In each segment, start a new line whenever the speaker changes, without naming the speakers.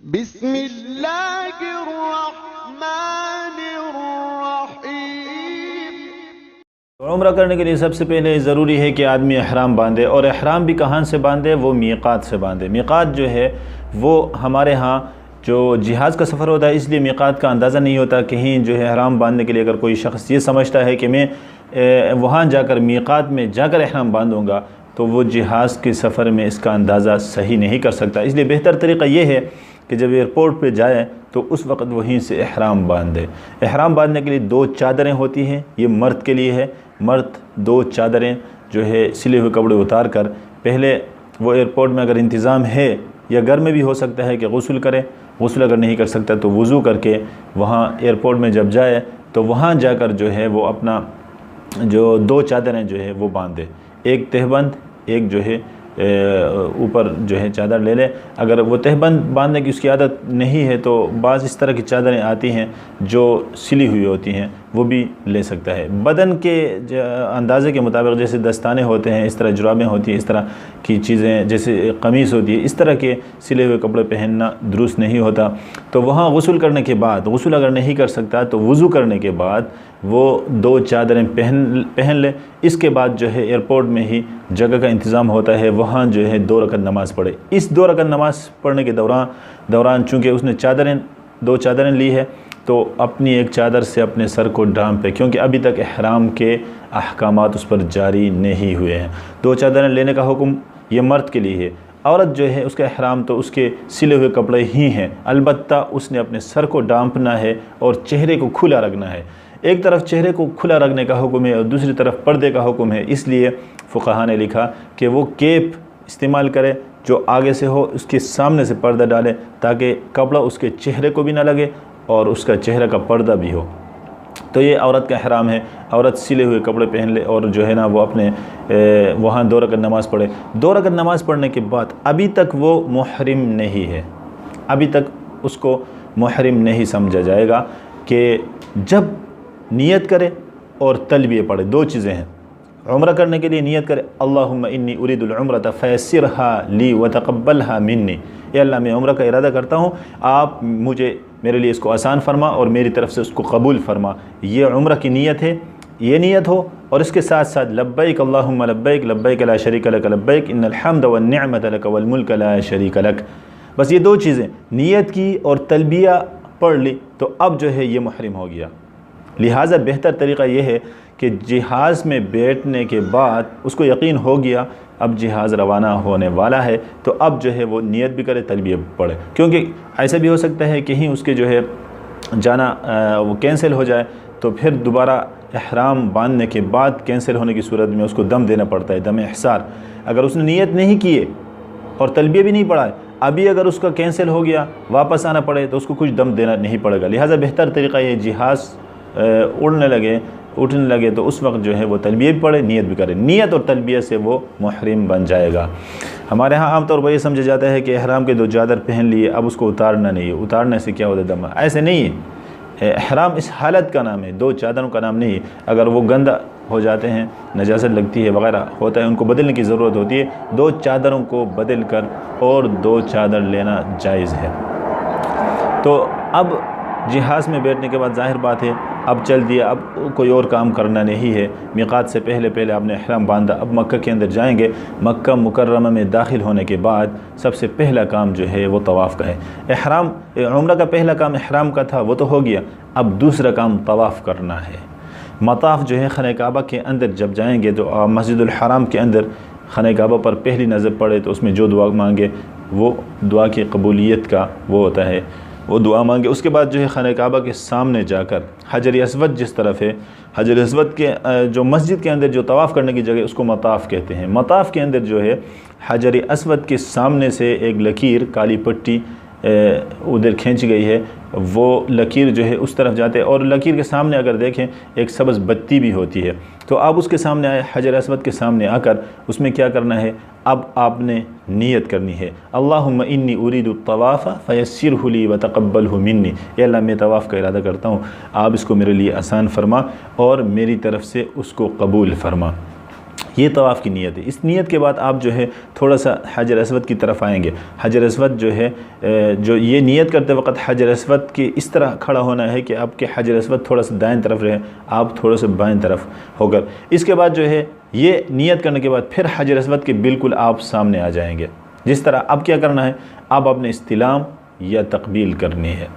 बिस्मिल्लाहिर्रहमानिर्रहीम। उम्रा करने के लिए सबसे पहले ज़रूरी है कि आदमी एहराम बांधे, और एहराम भी कहाँ से बांधे? वो मीक़ात से बांधे। मीक़ात जो है वो हमारे यहाँ जो जिहाज़ का सफ़र होता है, इसलिए मीक़ात का अंदाज़ा नहीं होता। कहीं जो है एहराम बांधने के लिए अगर कोई शख़्स ये समझता है कि मैं वहाँ जाकर मीक़ात में जाकर एहराम बांधूँगा, तो वो जिहाज़ के सफ़र में इसका अंदाज़ा सही नहीं कर सकता। इसलिए बेहतर तरीक़ा ये है कि जब एयरपोर्ट पे जाए तो उस वक़्त वहीं से एहराम बांधे। एहराम बांधने के लिए 2 चादरें होती हैं, ये मर्द के लिए है। मर्द 2 चादरें जो है सिले हुए कपड़े उतार कर, पहले वो एयरपोर्ट में अगर इंतज़ाम है या घर में भी हो सकता है कि गुस्ल करे, गुस्ल अगर नहीं कर सकता तो वज़ू करके वहाँ एयरपोर्ट में जब जाए तो वहाँ जाकर जो है वो अपना जो 2 चादरें जो है वो बांधे। एक तहबंद, एक जो है ऊपर जो है चादर ले ले। अगर वो तहबंद बांधने की उसकी आदत नहीं है तो बाज़ इस तरह की चादरें आती हैं जो सिली हुई होती हैं, वो भी ले सकता है। बदन के अंदाज़े के मुताबिक, जैसे दस्ताने होते हैं, इस तरह जुराबें होती हैं, इस तरह की चीज़ें, जैसे कमीज़ होती है, इस तरह के सिले हुए कपड़े पहनना दुरुस्त नहीं होता। तो वहाँ गुस्ल करने के बाद, गुस्ल अगर नहीं कर सकता तो वज़ू करने के बाद वो 2 चादरें पहन ले। इसके बाद जो है एयरपोर्ट में ही जगह का इंतज़ाम होता है, वहाँ जो है 2 रकात नमाज़ पढ़े। इस 2 रकात नमाज़ पढ़ने के दौरान चूँकि उसने 2 चादरें ली है, तो अपनी एक चादर से अपने सर को ढांपे, क्योंकि अभी तक एहराम के अहकामात उस पर जारी नहीं हुए हैं। 2 चादरें लेने का हुक्म ये मर्द के लिए है। औरत जो है उसका एहराम तो उसके सिले हुए कपड़े ही हैं, अलबत्ता उसने अपने सर को ढांपना है और चेहरे को खुला रखना है। एक तरफ चेहरे को खुला रखने का हुक्म है और दूसरी तरफ पर्दे का हुक्म है। इसलिए फ़ुक़हा ने लिखा कि वो केप इस्तेमाल करे जो आगे से हो, उसके सामने से पर्दा डाले ताकि कपड़ा उसके चेहरे को भी ना लगे और उसका चेहरा का पर्दा भी हो। तो ये औरत का एहराम है। औरत सिले हुए कपड़े पहन ले और जो है ना वो अपने वहाँ 2 रकात नमाज़ पढ़े। 2 रकात नमाज़ पढ़ने के बाद अभी तक वो मुहरिम नहीं है, अभी तक उसको मुहरिम नहीं समझा जाएगा कि जब नियत करे और तलबिया पढ़े। 2 चीज़ें हैं। उम्रा करने के लिए नियत करे, अल्लाहुम्मा इन्नी उरीदुल उम्रता फयस्सिरहा ली व तक़ब्बलहा मिन्नी, ए अल्लाह मैं उम्रा का इरादा करता हूँ, आप मेरे लिए इसको आसान फरमा और मेरी तरफ से उसको कबूल फरमा। ये उम्रा की नियत है, ये नियत हो और इसके साथ साथ लब्बैक अल्लाहुम्मा लब्बैक लब्बैक ला शरीका लक लब्बैक इन्नल हम्द वन निअमत लक वल मुल्क ला शरीका लक। बस ये 2 चीज़ें नियत की और तलबिया पढ़ ली तो अब जो है ये मुहरिम हो गया। लिहाजा बेहतर तरीक़ा यह है कि जिहाज़ में बैठने के बाद उसको यकीन हो गया अब जिहाज़ रवाना होने वाला है, तो अब जो है वो नियत भी करे, तलबिया पढ़े। क्योंकि ऐसा भी हो सकता है कहीं उसके जो है जाना वो कैंसिल हो जाए, तो फिर दोबारा एहराम बांधने के बाद कैंसिल होने की सूरत में उसको दम देना पड़ता है, दम एहसार। अगर उसने नियत नहीं किए और तलबिया भी नहीं पढ़ा, अभी अगर उसका कैंसिल हो गया, वापस आना पड़े तो उसको कुछ दम देना नहीं पड़ेगा। लिहाजा बेहतर तरीक़ा ये जिहाज़ उठने लगे तो उस वक्त जो है वो तलबिया भी पढ़े, नियत भी करे। नियत और तलबिया से वो मुहरिम बन जाएगा। हमारे यहाँ आमतौर पर यह समझा जाता है कि एहराम के 2 चादर पहन लिए, अब उसको उतारना नहीं है, उतारने से क्या होता है दम। ऐसे नहीं है। एहराम इस हालत का नाम है, 2 चादरों का नाम नहीं है। अगर वो गंदा हो जाते हैं, नजासत लगती है वगैरह होता है, उनको बदलने की ज़रूरत होती है। 2 चादरों को बदल कर और 2 चादर लेना जायज़ है। तो अब जिहाज़ में बैठने के बाद ज़ाहिर बात है अब चल दिया, अब कोई और काम करना नहीं है। मीक़ात से पहले आपने एहराम बांधा, अब मक्का के अंदर जाएंगे। मक्का मुकर्रमा में दाखिल होने के बाद सबसे पहला काम जो है वो तवाफ़ का है। एहराम उम्रा का पहला काम एहराम का था, वो तो हो गया। अब दूसरा काम तवाफ़ करना है। मताफ़ जो है खाने काबा के अंदर जब जाएंगे तो मस्जिदुल हराम के अंदर खाने काबा पर पहली नज़र पड़े तो उसमें जो दुआ मांगे वो दुआ की कबूलियत का वो होता है, वो दुआ मांगे। उसके बाद जो है खाने काबा के सामने जाकर हजर अस्वद जिस तरफ है, हजर अस्वद के जो मस्जिद के अंदर जो तवाफ़ करने की जगह उसको मताफ़ कहते हैं। मताफ़ के अंदर जो है हजर अस्वद के सामने से एक लकीर, काली पट्टी उधर खींची गई है, वो लकीर जो है उस तरफ जाते हैं और लकीर के सामने अगर देखें एक सब्ज़ बत्ती भी होती है। तो आप उसके सामने आए, हजर अस्वद के सामने आकर उसमें क्या करना है, अब आपने नियत करनी है, अल्लाहुम्मा इन्नी उरीदु तवाफ़ा फयस्सिरहु ली व तक़ब्बलहु मिन्नी, या अल्लाह मैं तवाफ़ का इरादा करता हूँ, आप इसको मेरे लिए आसान फरमा और मेरी तरफ़ से उसको कबूल फरमा। ये तवाफ़ की नीयत है। इस नीयत के बाद आप जो है थोड़ा सा हजर अस्वद की तरफ आएंगे। हजर अस्वद जो है जो ये नीयत करते वक्त हजर अस्वद की इस तरह खड़ा होना है कि आपके हजर अस्वद थोड़ा सा दाएं तरफ रहे, आप थोड़ा सा बाएं तरफ होकर। इसके बाद जो है ये नीयत करने के बाद फिर हजर अस्वद के बिल्कुल आप सामने आ जाएंगे। जिस तरह अब क्या करना है, अब आपने इस्तिलाम या तकबील करनी है।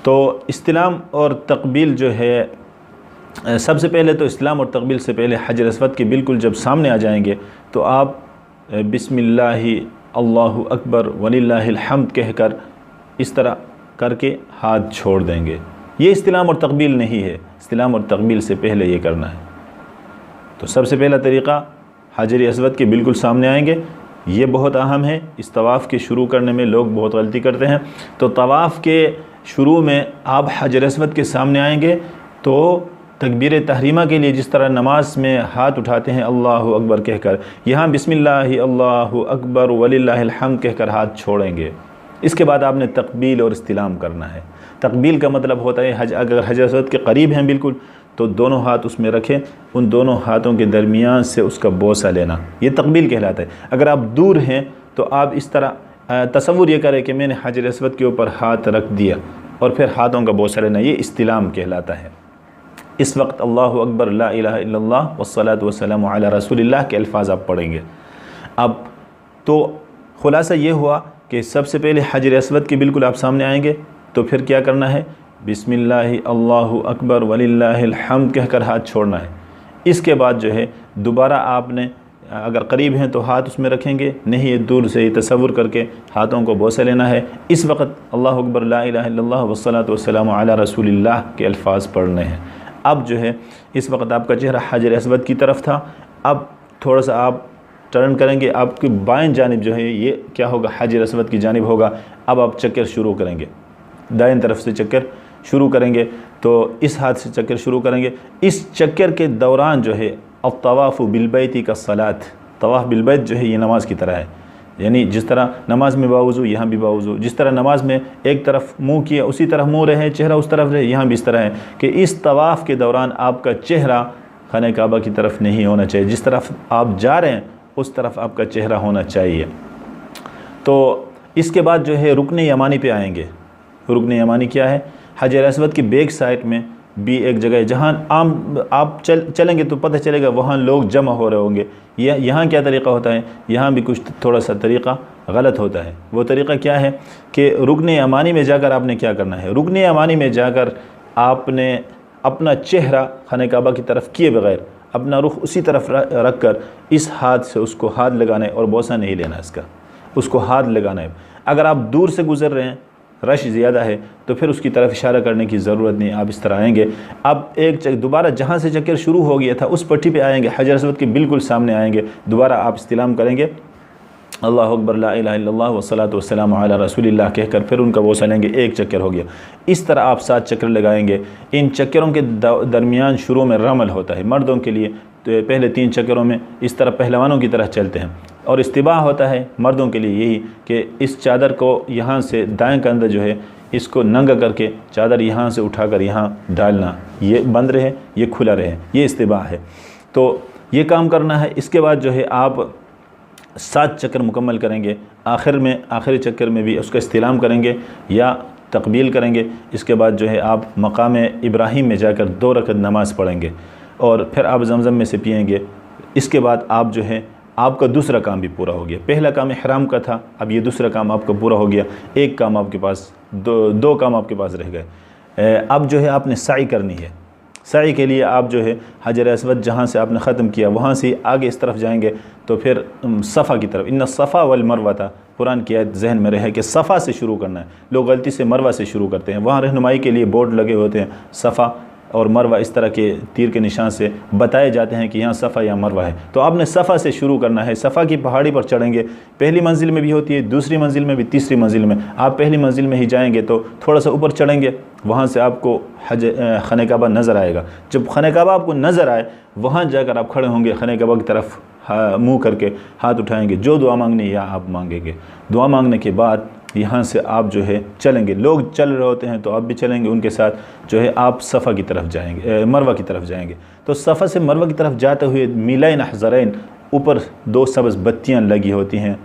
तो इस्तिलाम और तकबील जो है, सबसे पहले तो इस्लाम और तकबील से पहले हजर अस्वद के बिल्कुल जब सामने आ जाएंगे तो आप बिस्मिल्लाहि अल्लाहु अकबर वलिल्लाहिल हम्द कहकर इस तरह करके हाथ छोड़ देंगे। ये इस्तिलाम और तकबील नहीं है, इस्तिलाम और तकबील से पहले ये करना है। तो सबसे पहला तरीक़ा हजर अस्वद के बिल्कुल सामने आएंगे, ये बहुत अहम है। इस तवाफ़ के शुरू करने में लोग बहुत गलती करते हैं। तो तवाफ़ के शुरू में आप हजर अस्वद के सामने आएंगे तो तकबीर तहरीमा के लिए जिस तरह नमाज में हाथ उठाते हैं अल्लाहु अकबर कहकर, यहाँ बिस्मिल्लाहि अल्लाहु अकबर वलिल्लाहिल हम्द कहकर हाथ छोड़ेंगे। इसके बाद आपने तकबील और इस्तिलाम करना है। तकबील का मतलब होता है अगर हजर अस्वद के करीब हैं बिल्कुल तो दोनों हाथ उसमें रखें, उन दोनों हाथों के दरमियान से उसका बोसा लेना, ये तकबील कहलाता है। अगर आप दूर हैं तो आप इस तरह तसव्वुर ये करें कि मैंने हजर अस्वद के ऊपर हाथ रख दिया और फिर हाथों का बोसा लेना, ये इस्तिलाम कहलाता है। इस वक्त अल्लाहु अकबर ला इलाहा इल्लल्लाह वस्सलातु वस्सलामु अला रसूलिल्लाह के अल्फाज आप पढ़ेंगे। अब तो खुलासा ये हुआ कि सबसे पहले हजर अस्वद के बिल्कुल आप सामने आएंगे तो फिर क्या करना है, बिस्मिल्लाहि अल्लाहु अकबर वलिल्लाहिल हम्द कहकर हाथ छोड़ना है। इसके बाद जो है दोबारा आपने अगर करीब हैं तो हाथ उसमें रखेंगे, नहीं है दूर से ही तसव्वुर करके हाथों को बोसा लेना है। इस वक्त अल्लाहु अकबर ला इलाहा इल्लल्लाह वस्सलातु वस्सलामु अला रसूलिल्लाह के अल्फाज पढ़ने हैं। अब जो है इस वक्त आपका चेहरा हजर अस्वद की तरफ था, अब थोड़ा सा आप टर्न करेंगे, आपकी बाएं जानिब जो है ये क्या होगा, हजर अस्वद की जानिब होगा। अब आप चक्कर शुरू करेंगे, दाएं तरफ से चक्कर शुरू करेंगे तो इस हाथ से चक्कर शुरू करेंगे। इस चक्कर के दौरान जो है अब तवाफ़ु बिलबैती का सलात, तवाफ़ बिलबैत जो है ये नमाज की तरह है, यानी जिस तरह नमाज में बावुज़ू यहाँ भी बावुज़ू, जिस तरह नमाज में एक तरफ मुंह किया उसी तरफ मुंह रहे, चेहरा उस तरफ रहे, यहाँ भी इस तरह है कि इस तवाफ़ के दौरान आपका चेहरा खाने काबा की तरफ नहीं होना चाहिए, जिस तरफ आप जा रहे हैं उस तरफ आपका चेहरा होना चाहिए। तो इसके बाद जो है रुकन यमानी पे आएंगे। रुकन यमानी क्या है, हजर अस्वद की बैक साइड में भी एक जगह है जहाँ आप चलेंगे तो पता चलेगा वहाँ लोग जमा हो रहे होंगे। यहाँ क्या तरीक़ा होता है, यहाँ भी कुछ थोड़ा सा तरीक़ा गलत होता है। वो तरीक़ा क्या है कि रुकन यमानी में जाकर आपने क्या करना है, रुकन यमानी में जाकर आपने अपना चेहरा खाने काबा की तरफ किए बगैर अपना रुख उसी तरफ रख कर इस हाथ से उसको हाथ लगाना है और बोसा नहीं लेना इसका, उसको हाथ लगाना है। अगर आप दूर से गुज़र रहे हैं, रश ज़्यादा है, तो फिर उसकी तरफ इशारा करने की ज़रूरत नहीं, आप इस तरह आएंगे। अब एक दोबारा जहाँ से चक्कर शुरू हो गया था उस पट्टी पे आएंगे, हजर अस्वद के बिल्कुल सामने आएंगे, दोबारा आप इस्तिलाम करेंगे अल्लाहु अकबर ला इलाहा इल्लल्लाह वस्सलातु वस्सलामु अला रसूलिल्लाह कहकर फिर उनका बोसा लेंगे, एक चक्कर हो गया। इस तरह आप 7 चक्कर लगाएंगे। इन चक्करों के दरमियान शुरू में रमल होता है मर्दों के लिए, तो पहले 3 चक्करों में इस तरह पहलवानों की तरह चलते हैं, और इस्तिबाह होता है मर्दों के लिए यही कि इस चादर को यहाँ से दाएं कंधा जो है इसको नंगा करके चादर यहाँ से उठाकर यहाँ डालना, ये बंद रहे ये खुला रहे, ये इस्तिबाह है। तो ये काम करना है। इसके बाद जो है आप 7 चक्कर मुकम्मल करेंगे, आखिरी चक्कर में भी उसका इस्तिलाम करेंगे या तकबील करेंगे। इसके बाद जो है आप मकाम इब्राहीम में जाकर 2 रकत नमाज़ पढ़ेंगे और फिर आप जमज़म में से पिएंगे। इसके बाद आप जो है आपका दूसरा काम भी पूरा हो गया। पहला काम इहराम का था, अब ये दूसरा काम आपका पूरा हो गया। एक काम आपके पास, दो काम आपके पास रह गए। अब जो है आपने साई करनी है। साई के लिए आप जो है हजर अस्वद जहाँ से आपने ख़त्म किया वहाँ से आगे इस तरफ जाएंगे तो फिर सफ़ा की तरफ, इन्ना सफ़ा वल मरवा था, कुरान की आयत जहन में रहे कि सफ़ा से शुरू करना है। लोग गलती से मरवा से शुरू करते हैं, वहाँ रहनुमाई के लिए बोर्ड लगे होते हैं, सफ़ा और मरवा इस तरह के तीर के निशान से बताए जाते हैं कि यहाँ सफ़ा या मरवा है। तो आपने सफ़ा से शुरू करना है। सफ़ा की पहाड़ी पर चढ़ेंगे, पहली मंजिल में भी होती है, दूसरी मंजिल में भी, तीसरी मंजिल में। आप पहली मंजिल में ही जाएंगे तो थोड़ा सा ऊपर चढ़ेंगे, वहाँ से आपको खाने काबा नज़र आएगा। जब खाने काबा आपको नज़र आए वहाँ जाकर आप खड़े होंगे, खाने काबा की तरफ मुँह करके हाथ उठाएंगे, जो दुआ मांगनी या आप मांगेंगे। दुआ मांगने के बाद यहाँ से आप जो है चलेंगे, लोग चल रहे होते हैं तो आप भी चलेंगे उनके साथ, जो है आप सफ़ा की तरफ जाएंगे, मरवा की तरफ जाएंगे। तो सफ़ा से मरवा की तरफ जाते हुए मिलैन हज़रैन, ऊपर 2 सब्ज़ बत्तियाँ लगी होती हैं,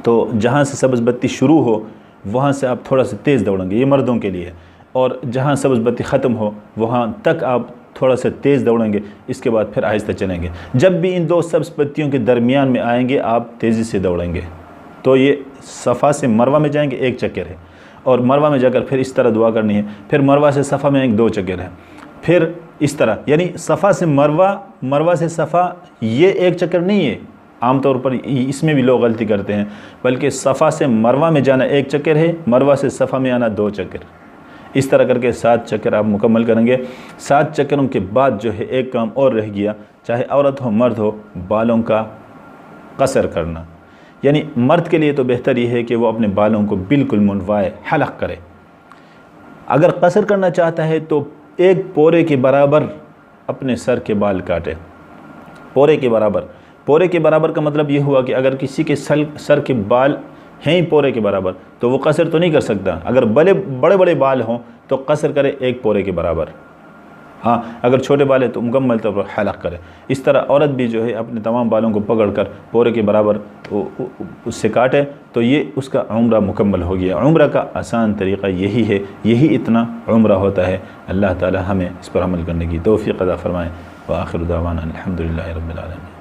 तो जहाँ से सब्ज़ बत्ती शुरू हो वहाँ से आप थोड़ा सा तेज़ दौड़ेंगे, ये मर्दों के लिए, और जहाँ सब्ज़ बत्ती ख़त्म हो वहाँ तक आप थोड़ा सा तेज़ दौड़ेंगे, इसके बाद फिर आहिस्ता चलेंगे। जब भी इन 2 सब्ज़ बत्तियों के दरमियान में आएंगे आप तेज़ी से दौड़ेंगे। तो ये सफ़ा से मरवा में जाएंगे, 1 चक्कर है, और मरवा में जाकर फिर इस तरह दुआ करनी है, फिर मरवा से सफ़ा में 2 चक्कर है, फिर इस तरह, यानी सफ़ा से मरवा, मरवा से सफ़ा, ये 1 चक्कर नहीं है। आमतौर पर इसमें भी लोग गलती करते हैं, बल्कि सफ़ा से मरवा में जाना 1 चक्कर है, मरवा से सफ़ा में आना 2 चक्कर। इस तरह करके 7 चक्कर आप मुकम्मल करेंगे। 7 चक्करों के बाद जो है एक काम और रह गया, चाहे औरत हो मर्द हो, बालों का कसर करना। यानी मर्द के लिए तो बेहतर ये है कि वो अपने बालों को बिल्कुल मुंडवाए, हलक करे। अगर कसर करना चाहता है तो 1 पोरे के बराबर अपने सर के बाल काटे, पोरे के बराबर। पोरे के बराबर का मतलब ये हुआ कि अगर किसी के सर के बाल हैं ही पोरे के बराबर तो वो कसर तो नहीं कर सकता। अगर बड़े बड़े बाल हों तो कसर करे 1 पोरे के बराबर। हाँ, अगर छोटे बाल है तो मुकम्मल तौर पर हलक करे। इस तरह औरत भी जो है अपने तमाम बालों को पकड़कर पोरे के बराबर उससे काटे, तो ये उसका उम्रा मुकम्मल हो गया। उम्रा का आसान तरीक़ा यही है, यही इतना उम्रा होता है। अल्लाह ताला हमें इस पर अमल करने की तौफ़ीक़ अता फ़रमाए। व आखिर दावाना अल्हम्दुलिल्लाहि रब्बिल आलमीन।